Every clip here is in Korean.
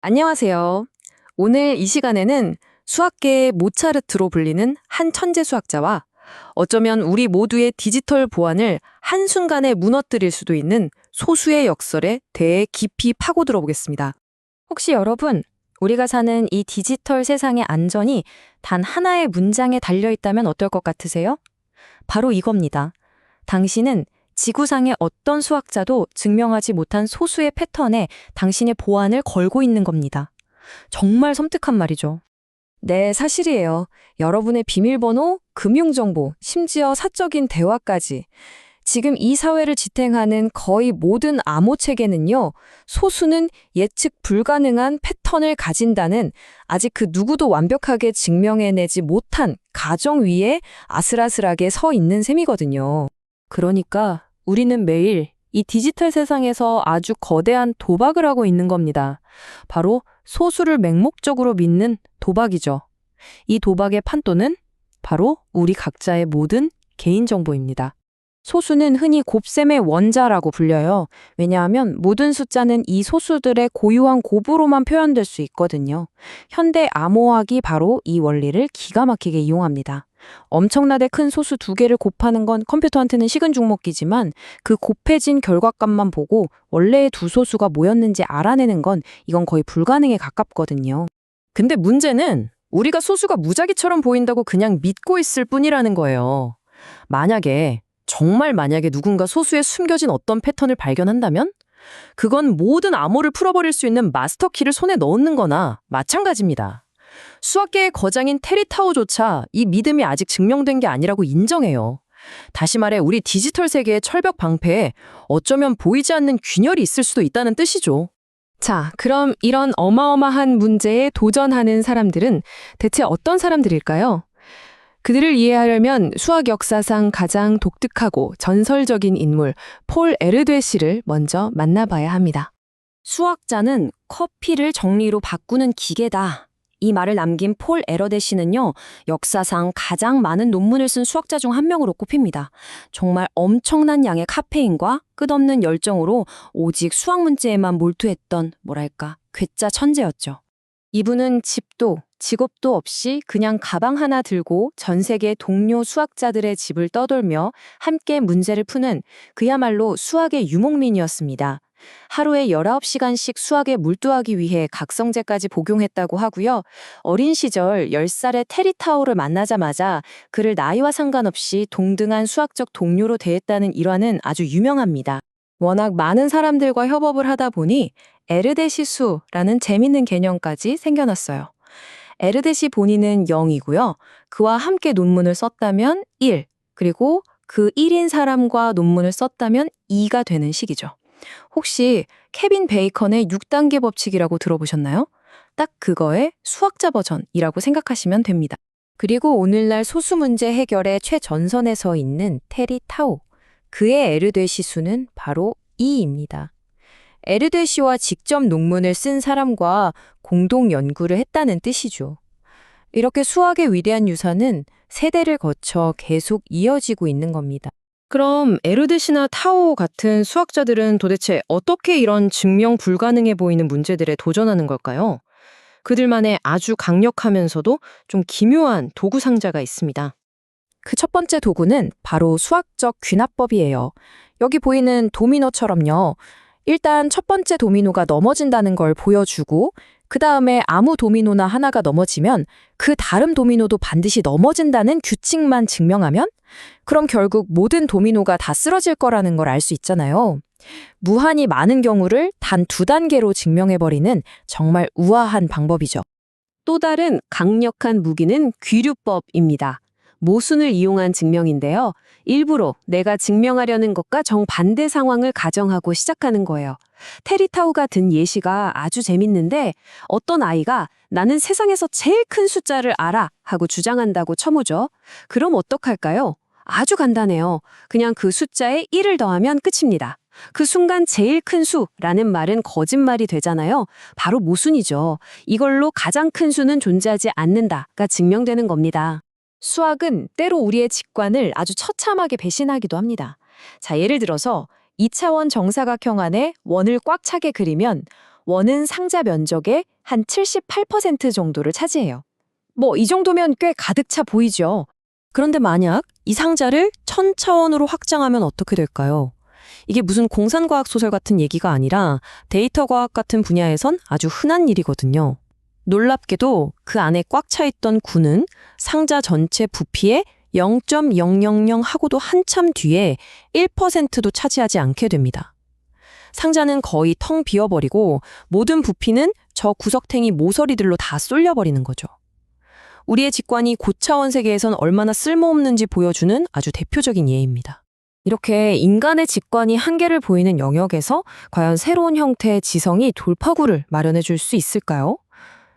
안녕하세요. 오늘 이 시간에는 수학계의 모차르트로 불리는 한 천재 수학자와 어쩌면 우리 모두의 디지털 보안을 한순간에 무너뜨릴 수도 있는 소수의 역설에 대해 깊이 파고들어 보겠습니다. 혹시 여러분, 우리가 사는 이 디지털 세상의 안전이 단 하나의 문장에 달려 있다면 어떨 것 같으세요? 바로 이겁니다. 당신은 지구상의 어떤 수학자도 증명하지 못한 소수의 패턴에 당신의 보안을 걸고 있는 겁니다. 정말 섬뜩한 말이죠. 네, 사실이에요. 여러분의 비밀번호, 금융정보, 심지어 사적인 대화까지. 지금 이 사회를 지탱하는 거의 모든 암호 체계는요, 소수는 예측 불가능한 패턴을 가진다는 아직 그 누구도 완벽하게 증명해내지 못한 가정 위에 아슬아슬하게 서 있는 셈이거든요. 그러니까 우리는 매일 이 디지털 세상에서 아주 거대한 도박을 하고 있는 겁니다. 바로 소수를 맹목적으로 믿는 도박이죠. 이 도박의 판도는 바로 우리 각자의 모든 개인정보입니다. 소수는 흔히 곱셈의 원자라고 불려요. 왜냐하면 모든 숫자는 이 소수들의 고유한 곱으로만 표현될 수 있거든요. 현대 암호학이 바로 이 원리를 기가 막히게 이용합니다. 엄청나게 큰 소수 두 개를 곱하는 건 컴퓨터한테는 식은 죽 먹기지만 그 곱해진 결과값만 보고 원래의 두 소수가 뭐였는지 알아내는 건 이건 거의 불가능에 가깝거든요. 근데 문제는 우리가 소수가 무작위처럼 보인다고 그냥 믿고 있을 뿐이라는 거예요. 정말 만약에 누군가 소수에 숨겨진 어떤 패턴을 발견한다면? 그건 모든 암호를 풀어버릴 수 있는 마스터키를 손에 넣는 거나 마찬가지입니다. 수학계의 거장인 테리타오조차 이 믿음이 아직 증명된 게 아니라고 인정해요. 다시 말해 우리 디지털 세계의 철벽 방패에 어쩌면 보이지 않는 균열이 있을 수도 있다는 뜻이죠. 자, 그럼 이런 어마어마한 문제에 도전하는 사람들은 대체 어떤 사람들일까요? 그들을 이해하려면 수학 역사상 가장 독특하고 전설적인 인물 폴 에르되시를 먼저 만나봐야 합니다. 수학자는 커피를 정리로 바꾸는 기계다. 이 말을 남긴 폴 에르데시는요, 역사상 가장 많은 논문을 쓴 수학자 중 한 명으로 꼽힙니다. 정말 엄청난 양의 카페인과 끝없는 열정으로 오직 수학 문제에만 몰두했던, 괴짜 천재였죠. 이분은 집도 직업도 없이 그냥 가방 하나 들고 전 세계 동료 수학자들의 집을 떠돌며 함께 문제를 푸는 그야말로 수학의 유목민이었습니다. 하루에 19시간씩 수학에 몰두하기 위해 각성제까지 복용했다고 하고요. 어린 시절 10살의 테리타오를 만나자마자 그를 나이와 상관없이 동등한 수학적 동료로 대했다는 일화는 아주 유명합니다. 워낙 많은 사람들과 협업을 하다 보니 에르데시수라는 재밌는 개념까지 생겨났어요. 에르데시 본인은 0이고요. 그와 함께 논문을 썼다면 1, 그리고 그 1인 사람과 논문을 썼다면 2가 되는 식이죠. 혹시 케빈 베이컨의 6단계 법칙이라고 들어보셨나요? 딱 그거의 수학자 버전이라고 생각하시면 됩니다. 그리고 오늘날 소수 문제 해결의 최전선에 서 있는 테리 타오. 그의 에르데시 수는 바로 2입니다. 에르데시와 직접 논문을 쓴 사람과 공동 연구를 했다는 뜻이죠. 이렇게 수학의 위대한 유산은 세대를 거쳐 계속 이어지고 있는 겁니다. 그럼 에르데시나 타오 같은 수학자들은 도대체 어떻게 이런 증명 불가능해 보이는 문제들에 도전하는 걸까요? 그들만의 아주 강력하면서도 좀 기묘한 도구 상자가 있습니다. 그 첫 번째 도구는 바로 수학적 귀납법이에요. 여기 보이는 도미노처럼요. 일단 첫 번째 도미노가 넘어진다는 걸 보여주고 그 다음에 아무 도미노나 하나가 넘어지면 그 다른 도미노도 반드시 넘어진다는 규칙만 증명하면 그럼 결국 모든 도미노가 다 쓰러질 거라는 걸 알 수 있잖아요. 무한히 많은 경우를 단 2단계로 증명해버리는 정말 우아한 방법이죠. 또 다른 강력한 무기는 귀류법입니다. 모순을 이용한 증명인데요. 일부러 내가 증명하려는 것과 정반대 상황을 가정하고 시작하는 거예요. 테리타우가 든 예시가 아주 재밌는데 어떤 아이가 나는 세상에서 제일 큰 숫자를 알아 하고 주장한다고 쳐보죠. 그럼 어떡할까요? 아주 간단해요. 그냥 그 숫자에 1을 더하면 끝입니다. 그 순간 제일 큰 수라는 말은 거짓말이 되잖아요. 바로 모순이죠. 이걸로 가장 큰 수는 존재하지 않는다가 증명되는 겁니다. 수학은 때로 우리의 직관을 아주 처참하게 배신하기도 합니다. 자, 예를 들어서 2차원 정사각형 안에 원을 꽉 차게 그리면 원은 상자 면적의 한 78% 정도를 차지해요. 이 정도면 꽤 가득 차 보이죠? 그런데 만약 이 상자를 1000차원으로 확장하면 어떻게 될까요? 이게 무슨 공상과학 소설 같은 얘기가 아니라 데이터 과학 같은 분야에선 아주 흔한 일이거든요. 놀랍게도 그 안에 꽉 차 있던 구는 상자 전체 부피의 0.000 하고도 한참 뒤에 1%도 차지하지 않게 됩니다. 상자는 거의 텅 비어버리고 모든 부피는 저 구석탱이 모서리들로 다 쏠려버리는 거죠. 우리의 직관이 고차원 세계에선 얼마나 쓸모없는지 보여주는 아주 대표적인 예입니다. 이렇게 인간의 직관이 한계를 보이는 영역에서 과연 새로운 형태의 지성이 돌파구를 마련해 줄 수 있을까요?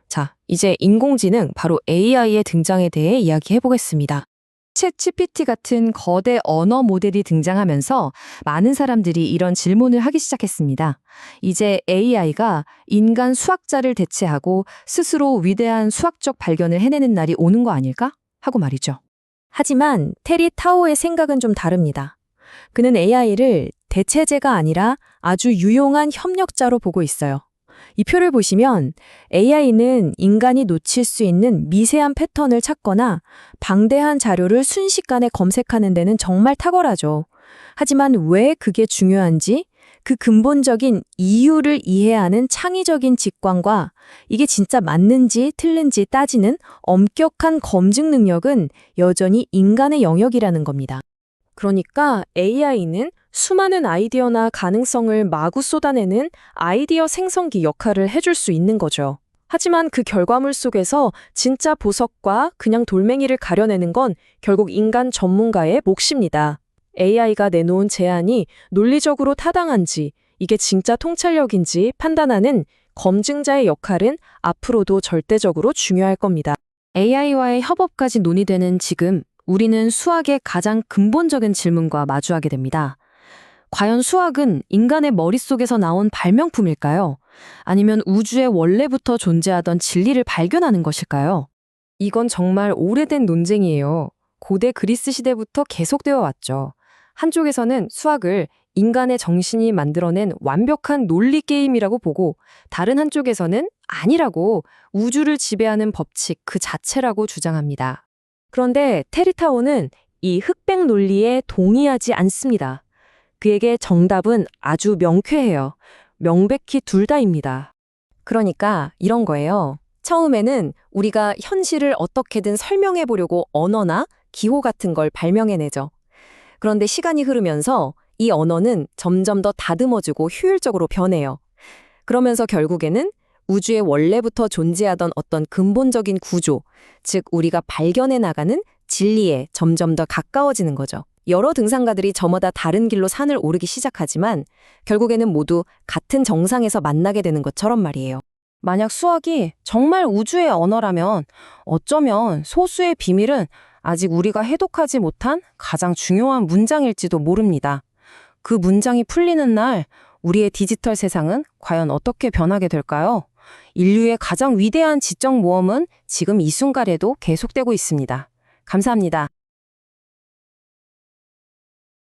자, 이제 인공지능, 바로 AI의 등장에 대해 이야기해 보겠습니다. 챗 GPT 같은 거대 언어 모델이 등장하면서 많은 사람들이 이런 질문을 하기 시작했습니다. 이제 AI가 인간 수학자를 대체하고 스스로 위대한 수학적 발견을 해내는 날이 오는 거 아닐까? 하고 말이죠. 하지만 테리 타오의 생각은 좀 다릅니다. 그는 AI를 대체제가 아니라 아주 유용한 협력자로 보고 있어요. 이 표를 보시면 AI는 인간이 놓칠 수 있는 미세한 패턴을 찾거나 방대한 자료를 순식간에 검색하는 데는 정말 탁월하죠. 하지만 왜 그게 중요한지, 그 근본적인 이유를 이해하는 창의적인 직관과 이게 진짜 맞는지 틀린지 따지는 엄격한 검증 능력은 여전히 인간의 영역이라는 겁니다. 그러니까 AI는 수많은 아이디어나 가능성을 마구 쏟아내는 아이디어 생성기 역할을 해줄 수 있는 거죠. 하지만 그 결과물 속에서 진짜 보석과 그냥 돌멩이를 가려내는 건 결국 인간 전문가의 몫입니다. AI가 내놓은 제안이 논리적으로 타당한지, 이게 진짜 통찰력인지 판단하는 검증자의 역할은 앞으로도 절대적으로 중요할 겁니다. AI와의 협업까지 논의되는 지금, 우리는 수학의 가장 근본적인 질문과 마주하게 됩니다. 과연 수학은 인간의 머릿속에서 나온 발명품일까요? 아니면 우주에 원래부터 존재하던 진리를 발견하는 것일까요? 이건 정말 오래된 논쟁이에요. 고대 그리스 시대부터 계속되어 왔죠. 한쪽에서는 수학을 인간의 정신이 만들어낸 완벽한 논리 게임이라고 보고, 다른 한쪽에서는 아니라고, 우주를 지배하는 법칙 그 자체라고 주장합니다. 그런데 테리타오는 이 흑백 논리에 동의하지 않습니다. 그에게 정답은 아주 명쾌해요. 명백히 둘 다입니다. 그러니까 이런 거예요. 처음에는 우리가 현실을 어떻게든 설명해 보려고 언어나 기호 같은 걸 발명해내죠. 그런데 시간이 흐르면서 이 언어는 점점 더 다듬어지고 효율적으로 변해요. 그러면서 결국에는 우주에 원래부터 존재하던 어떤 근본적인 구조, 즉 우리가 발견해 나가는 진리에 점점 더 가까워지는 거죠. 여러 등산가들이 저마다 다른 길로 산을 오르기 시작하지만 결국에는 모두 같은 정상에서 만나게 되는 것처럼 말이에요. 만약 수학이 정말 우주의 언어라면 어쩌면 소수의 비밀은 아직 우리가 해독하지 못한 가장 중요한 문장일지도 모릅니다. 그 문장이 풀리는 날 우리의 디지털 세상은 과연 어떻게 변하게 될까요? 인류의 가장 위대한 지적 모험은 지금 이 순간에도 계속되고 있습니다. 감사합니다.